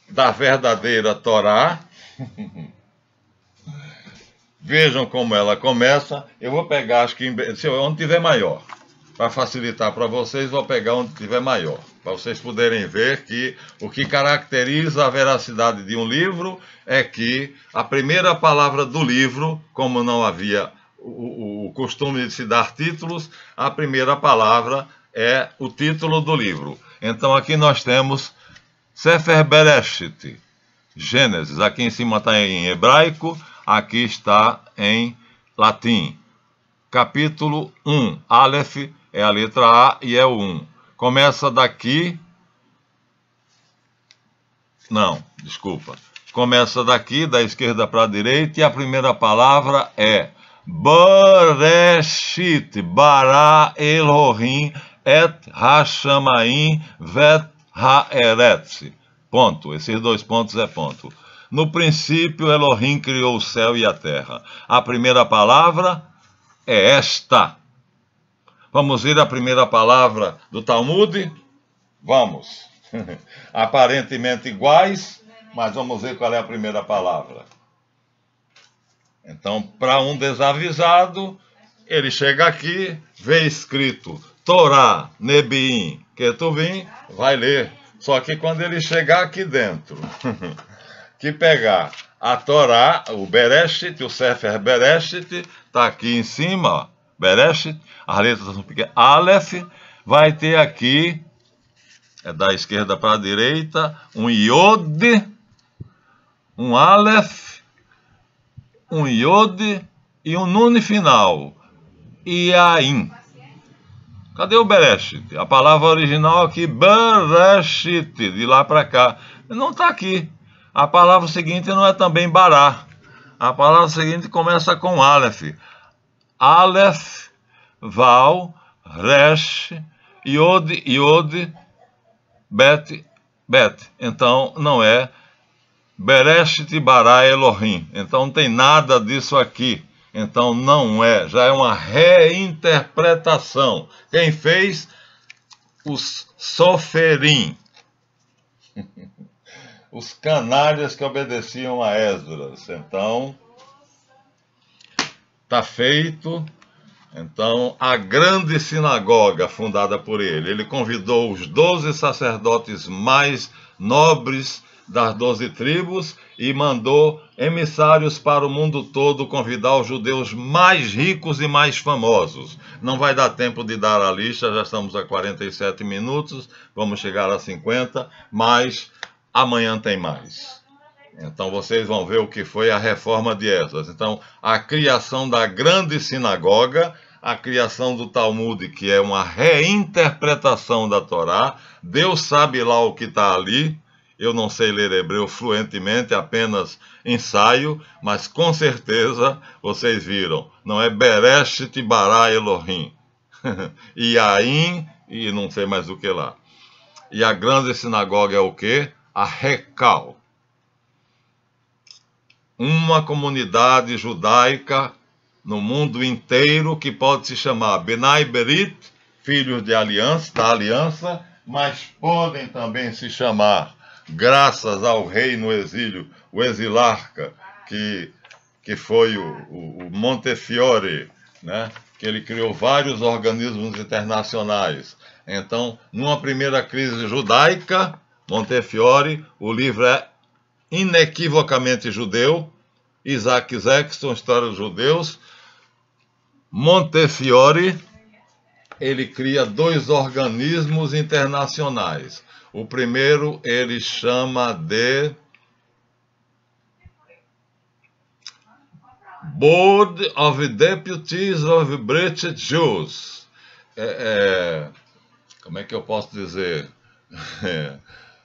da verdadeira Torá. Vejam como ela começa. Eu vou pegar, acho que onde tiver maior. Para facilitar para vocês, vou pegar onde tiver maior. Para vocês poderem ver que o que caracteriza a veracidade de um livro é que a primeira palavra do livro, como não havia o costume de se dar títulos, a primeira palavra é o título do livro. Então aqui nós temos Sefer Bereshit, Gênesis. Aqui em cima está em hebraico, aqui está em latim. Capítulo 1. Aleph é a letra A e é o 1. Começa daqui... Não, desculpa. Começa daqui, da esquerda para a direita, e a primeira palavra é Bereshit, bara Elohim et hashamayim vet haeretz. Ponto. Esses 2 pontos é ponto. No princípio, Elohim criou o céu e a terra. A primeira palavra é esta. Vamos ver a primeira palavra do Talmud? Vamos. Aparentemente iguais, mas vamos ver qual é a primeira palavra. Então, para um desavisado, ele chega aqui, vê escrito Torá, Nebiim, Ketuvim, vai ler. Só que quando ele chegar aqui dentro, que pegar a Torá, o Bereshit, o Sefer Bereshit, está aqui em cima, ó, Bereshit, as letras são pequenas, Aleph, vai ter aqui, da esquerda para a direita, um Yod, um Aleph, um Yod e um Nun final, Yain. Cadê o Bereshit? A palavra original aqui, Bereshit, de lá para cá. Não está aqui. A palavra seguinte não é também Bará. A palavra seguinte começa com Aleph. Aleph, Val, Resh, Yod, Yod, Bet, Bet. Então não é Bereshit bara Elohim. Então não tem nada disso aqui. Então não é, já é uma reinterpretação. Quem fez? Os soferim. Os canalhas que obedeciam a Esdras. Então, está feito. Então, a grande sinagoga fundada por ele. Ele convidou os 12 sacerdotes mais nobres das 12 tribos e mandou emissários para o mundo todo convidar os judeus mais ricos e mais famosos. Não vai dar tempo de dar a lista, já estamos a 47 minutos, vamos chegar a 50, mas amanhã tem mais. Então vocês vão ver o que foi a reforma de Esdras. Então, a criação da grande sinagoga, a criação do Talmud, que é uma reinterpretação da Torá. Deus sabe lá o que está ali. Eu não sei ler hebreu fluentemente, apenas ensaio, mas com certeza vocês viram. Não é Bereshit bara Elohim. Yain e não sei mais o que lá. E a grande sinagoga é o quê? A Recal. Uma comunidade judaica no mundo inteiro que pode se chamar Benai Berit, filhos de aliança, da aliança, mas podem também se chamar, graças ao rei no exílio, o exilarca, que foi o Montefiore, né? Que ele criou vários organismos internacionais. Então, numa primeira crise judaica, Montefiore, o livro é inequivocamente judeu, Isaac Sexton, História dos Judeus. Montefiore, ele cria 2 organismos internacionais. O primeiro ele chama de Board of Deputies of British Jews. Como é que eu posso dizer?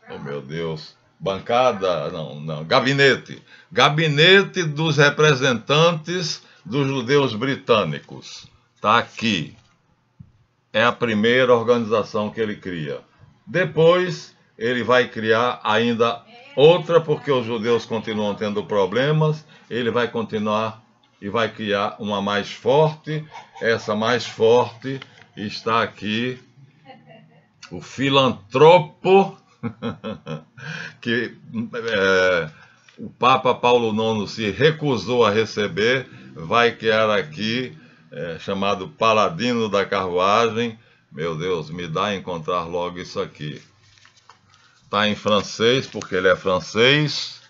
Oh, meu Deus. Bancada, não, gabinete. Gabinete dos representantes dos judeus britânicos. Está aqui. É a primeira organização que ele cria. Depois, ele vai criar ainda outra, porque os judeus continuam tendo problemas. Ele vai continuar e vai criar uma mais forte. Essa mais forte está aqui. O filantropo, que o Papa Paulo IX se recusou a receber, vai criar aqui, chamado Paladino da Carruagem. Meu Deus, me dá a encontrar logo isso aqui. Está em francês, porque ele é francês.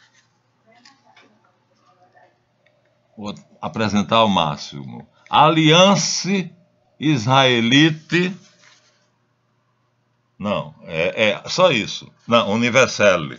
Vou apresentar ao máximo. Alliance Israelite Não, é só isso. Não, Universelle.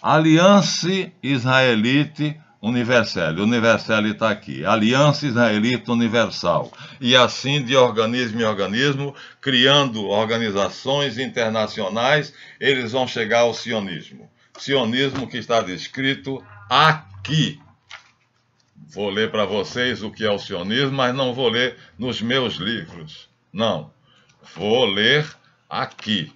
Aliança Israelite Universelle. Universelle está aqui. Aliança Israelita Universal. E assim, de organismo em organismo, criando organizações internacionais, eles vão chegar ao sionismo. Sionismo que está descrito aqui. Vou ler para vocês o que é o sionismo, mas não vou ler nos meus livros. Não. Vou ler aqui.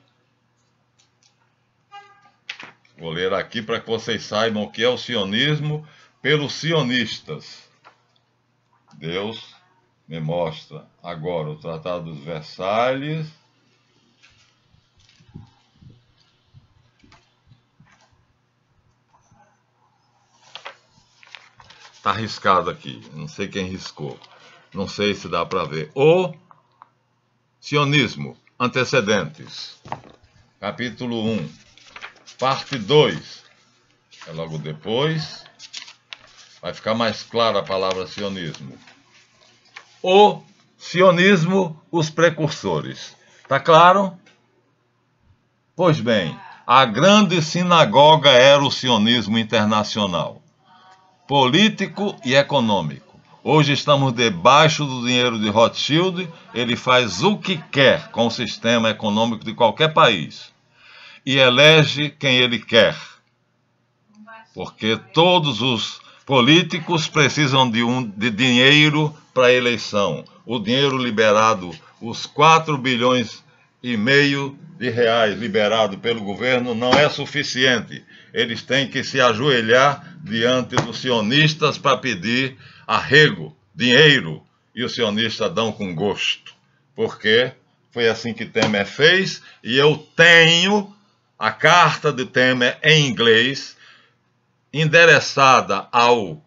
Vou ler aqui para que vocês saibam o que é o sionismo pelos sionistas. Deus me mostra agora o Tratado dos Versalhes. Está riscado aqui, não sei quem riscou. Não sei se dá para ver. O sionismo, antecedentes. Capítulo 1, parte 2. É logo depois. Vai ficar mais clara a palavra sionismo. O sionismo, os precursores. Tá claro? Pois bem, a grande sinagoga era o sionismo internacional, político e econômico. Hoje estamos debaixo do dinheiro de Rothschild, ele faz o que quer com o sistema econômico de qualquer país e elege quem ele quer, porque todos os políticos precisam de dinheiro para a eleição. O dinheiro liberado, os 4,5 bilhões de reais liberados pelo governo não é suficiente. Eles têm que se ajoelhar diante dos sionistas para pedir arrego, dinheiro, e os sionistas dão com gosto. Porque foi assim que Temer fez, e eu tenho a carta de Temer em inglês, endereçada ao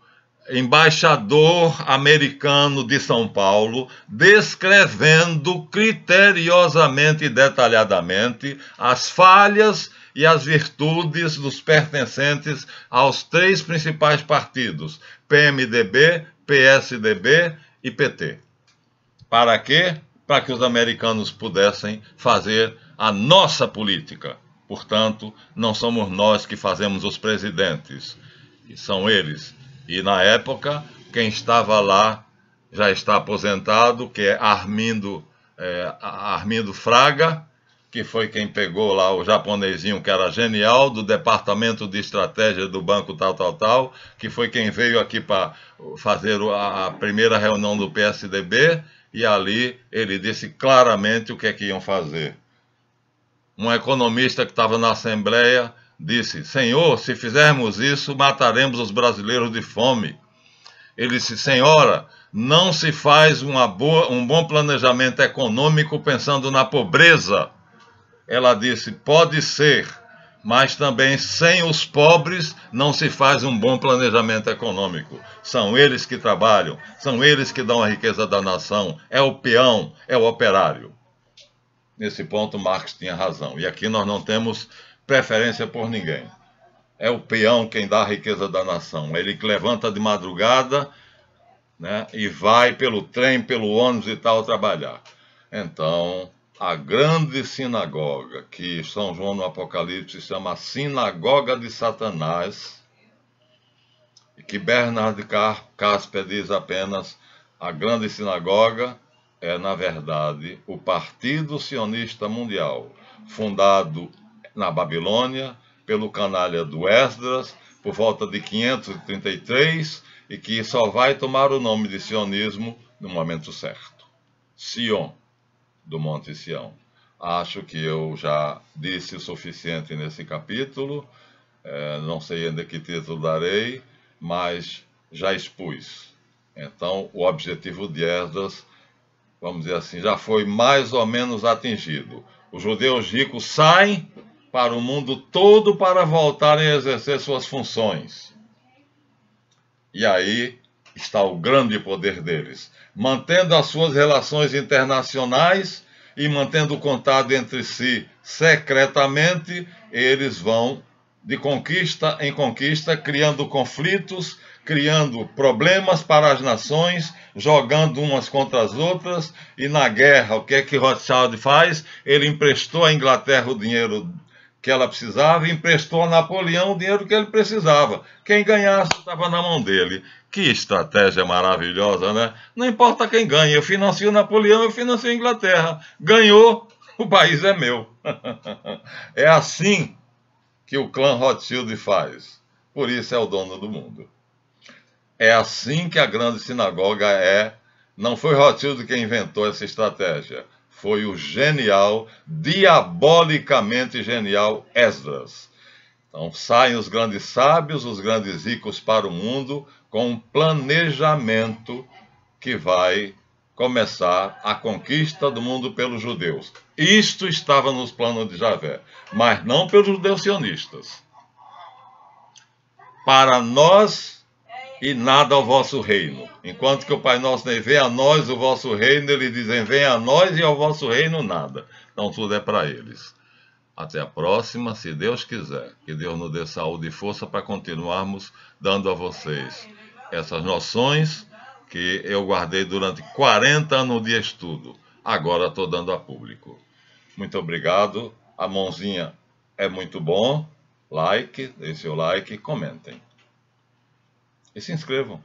embaixador americano de São Paulo, descrevendo criteriosamente e detalhadamente as falhas e as virtudes dos pertencentes aos 3 principais partidos, PMDB, PSDB e PT. Para quê? Para que os americanos pudessem fazer a nossa política. Portanto, não somos nós que fazemos os presidentes, são eles. E na época, quem estava lá já está aposentado, que é Armindo Fraga, que foi quem pegou lá o japonesinho que era genial, do departamento de estratégia do banco tal, que foi quem veio aqui para fazer a primeira reunião do PSDB, e ali ele disse claramente o que é que iam fazer. Um economista que estava na Assembleia disse: Senhor, se fizermos isso, mataremos os brasileiros de fome. Ele disse: Senhora, não se faz um bom planejamento econômico pensando na pobreza. Ela disse: pode ser, mas também sem os pobres não se faz um bom planejamento econômico. São eles que trabalham, são eles que dão a riqueza da nação, é o peão, é o operário. Nesse ponto, Marx tinha razão. E aqui nós não temos preferência por ninguém. É o peão quem dá a riqueza da nação. Ele que levanta de madrugada, né, e vai pelo trem, pelo ônibus e tal trabalhar. Então, a grande sinagoga, que São João no Apocalipse chama a Sinagoga de Satanás, e que Bernard Casper diz apenas a grande sinagoga, é, na verdade, o Partido Sionista Mundial, fundado na Babilônia pelo canalha do Esdras, por volta de 533, e que só vai tomar o nome de sionismo no momento certo. Sion, do Monte Sião. Acho que eu já disse o suficiente nesse capítulo, não sei ainda que título darei, mas já expus. Então, o objetivo de Esdras, vamos dizer assim, já foi mais ou menos atingido. Os judeus ricos saem para o mundo todo para voltarem a exercer suas funções. E aí está o grande poder deles. Mantendo as suas relações internacionais e mantendo contato entre si secretamente, eles vão de conquista em conquista, criando conflitos, criando problemas para as nações, jogando umas contra as outras. E na guerra, o que é que Rothschild faz? Ele emprestou à Inglaterra o dinheiro que ela precisava e emprestou a Napoleão o dinheiro que ele precisava. Quem ganhasse estava na mão dele. Que estratégia maravilhosa, né? Não importa quem ganha, eu financio Napoleão, eu financio a Inglaterra. Ganhou, o país é meu. É assim que o clã Rothschild faz. Por isso é o dono do mundo. É assim que a grande sinagoga é. Não foi Rothschild quem inventou essa estratégia. Foi o genial, diabolicamente genial Esdras. Então saem os grandes sábios, os grandes ricos para o mundo com um planejamento que vai começar a conquista do mundo pelos judeus. Isto estava nos planos de Javé, mas não pelos judeus sionistas. Para nós e nada ao vosso reino. Enquanto que o Pai Nosso nem vem a nós o vosso reino, eles dizem, vem a nós e ao vosso reino nada. Então tudo é para eles. Até a próxima, se Deus quiser. Que Deus nos dê saúde e força para continuarmos dando a vocês essas noções que eu guardei durante 40 anos de estudo. Agora estou dando a público. Muito obrigado. A mãozinha é muito bom. Like, deixe o like, comentem. E se inscrevam.